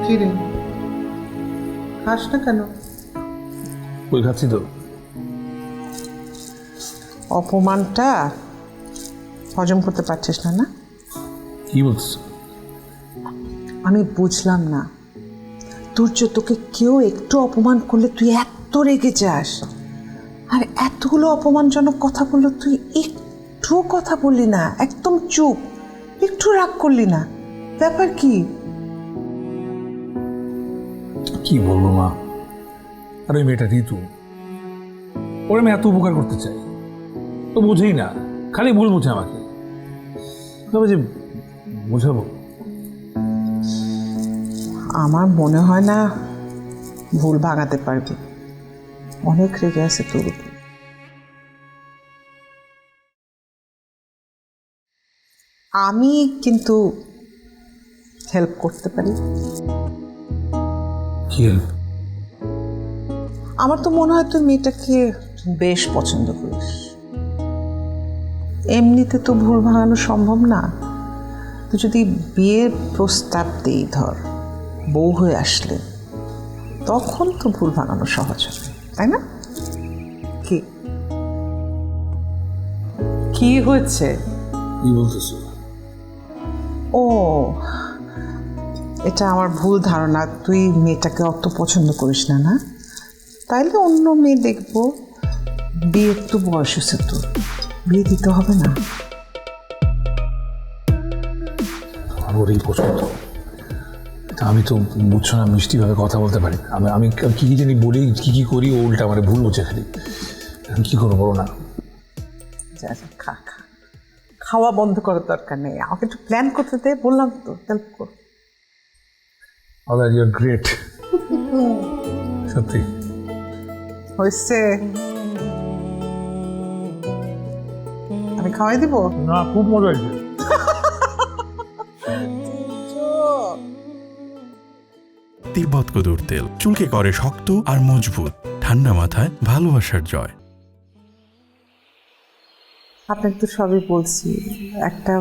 কি রে, খাস না কেন? ওই খাচ্ছি তো। অপমানটা হজম করতে পারছিস না? না, কি বলছিস? আমি বুঝলাম না, তুর্য, তোকে কেউ একটু অপমান করলে তুই এত রেগে যাস, আর এতগুলো অপমানজনক কথা বললো তুই একটুও কথা বললি না, একদম চুপ, একটু রাগ করলি না, ব্যাপার কি? কি বলবো মা, আর ওই মেয়েটা ঋতু, ওর আমি এত উপকার করতে চাই, তো বুঝেই না, খালি ভুল বুঝে আমাকে। তবে যে বোঝাবো, আমার মনে হয় না ভুল ভাঙাতে পারবি, অনেক রেগে আছে তোর উপর। আমি কিন্তু হেল্প করতে পারি। কি help? আমার তো মনে হয় তুই মেয়েটাকে বেশ পছন্দ করিস। এমনিতে তো ভুল ভাঙানো সম্ভব না, তো যদি বিয়ের প্রস্তাব দিই, ধর বউ হয়ে আসলে, তখন তো ভুল ভাঙানো সহজ হবে, তাই না? কি কি হয়েছে? কি বলতেছ? ও, এটা আমার ভুল ধারণা, তুই মেয়েটাকে অত পছন্দ করিস না। না, তাইলে অন্য মেয়ে দেখবো। বিয়ের তো বয়স হয়েছে, তো বিয়ে দিতে হবে না? ওরই পছন্দ। তা আমি তো বুঝছো না, মিষ্টিভাবে কথা বলতে পারি। আমি কি কি জানি বলি, কি কি করি, ও উল্টা আমার ভুল বুঝে খালি। আমি কি করবো বলো না? যা যা, খা খা, খাওয়া বন্ধ করার দরকার নেই, আমাকে একটু প্ল্যান করতে দে, বললাম তো হেল্প কর। ইউর গ্রেট, সত্যি। হয়েছে, আমি খাওয়াই দিব। না, খুব মজা হয়েছে। তিব্বত কদুর তেল চুলকে করে শক্ত আর মজবুত, ঠান্ডা মাথায় ভালোবাসার জয়। আপনাকে তো সবই বলছি, একটা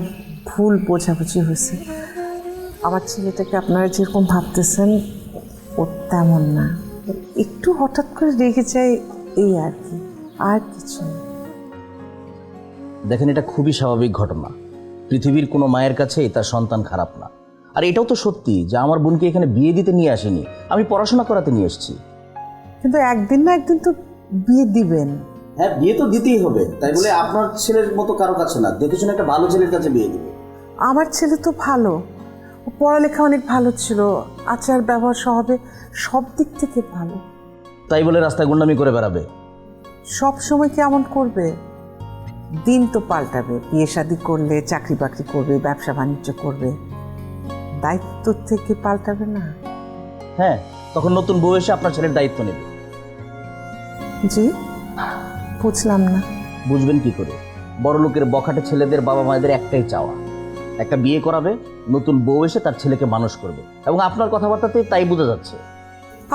ভুল বোঝাবুঝি হয়েছে। আমার ছেলেটাকে আপনারা যেরকম ভাবতেছেন ও তেমন না, একটু হঠাৎ করে রেগে যায়, এই আর কি, আর কিছু না। দেখেন, এটা খুবই স্বাভাবিক ঘটনা। পৃথিবীর কোনো মায়ের কাছেই তার সন্তান খারাপ না। আর এটাও তো সত্যি যে আমার বোনকে এখানে বিয়ে দিতে নিয়ে আসেনি, আমি পড়াশোনা করাতে নিয়ে এসেছি। কিন্তু একদিন না একদিন তো বিয়ে দিবেন। হ্যাঁ, বিয়ে তো দিতেই হবে, তাই বলে আপনার ছেলের মতো কারো কাছে না, দেখে শুনে একটা ভালো ছেলের কাছে বিয়ে দিবে। আমার ছেলে তো ভালো, ও পড়ালেখা অনেক ভালো ছিল, আচার ব্যবহার স্বভাবে সব দিক থেকে ভালো। তাই বলে রাস্তায় গুন্ডামি করে বেড়াবে? সব সময় কেমন করবে? দিন তো পাল্টাবে, বিয়ে শাদী করলে চাকরি বাকরি করবে, ব্যবসা বাণিজ্য করবে, দায়িত্ব থেকে পাল্টাবে না? হ্যাঁ, তখন নতুন বউ এসে আপনার ছেলের দায়িত্ব নেবে। জি, বুঝলাম না। বুঝবেন কি করে? বড় লোকের বখাটে ছেলেদের বাবা মায়েদের একটাই চাওয়া, একটা বিয়ে করাবে, নতুন বউ এসে তার ছেলেকে মানুষ করবে, এবং আপনার কথাবার্তাতে তাই বোঝা যাচ্ছে।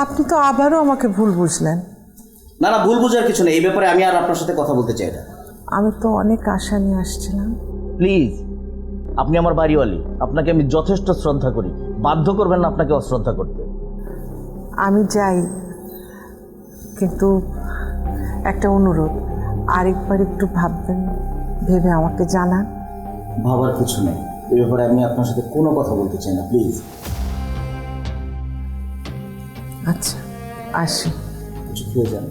আপনি তো আবারও আমাকে ভুল বুঝলেন। না না, ভুল বোঝার কিছু নেই, এই ব্যাপারে আমি আর আপনার সাথে কথা বলতে চাই না। আমি তো অনেক আশা নিয়ে আসছিলাম। প্লিজ, আপনি আমার বাড়িওয়ালি, আপনাকে আমি যথেষ্ট শ্রদ্ধা করি, বাধ্য করবেন না আপনাকে অশ্রদ্ধা করতে। আমি যাই, কিন্তু একটা অনুরোধ, আরেকবার একটু ভাববেন, ভেবে আমাকে জানান। ভাবার কিছু নেই, এই ব্যাপারে আমি আপনার সাথে কোনো কথা বলতে চাই না, প্লিজ। আচ্ছা, আসি। কিছু খেয়ে যান।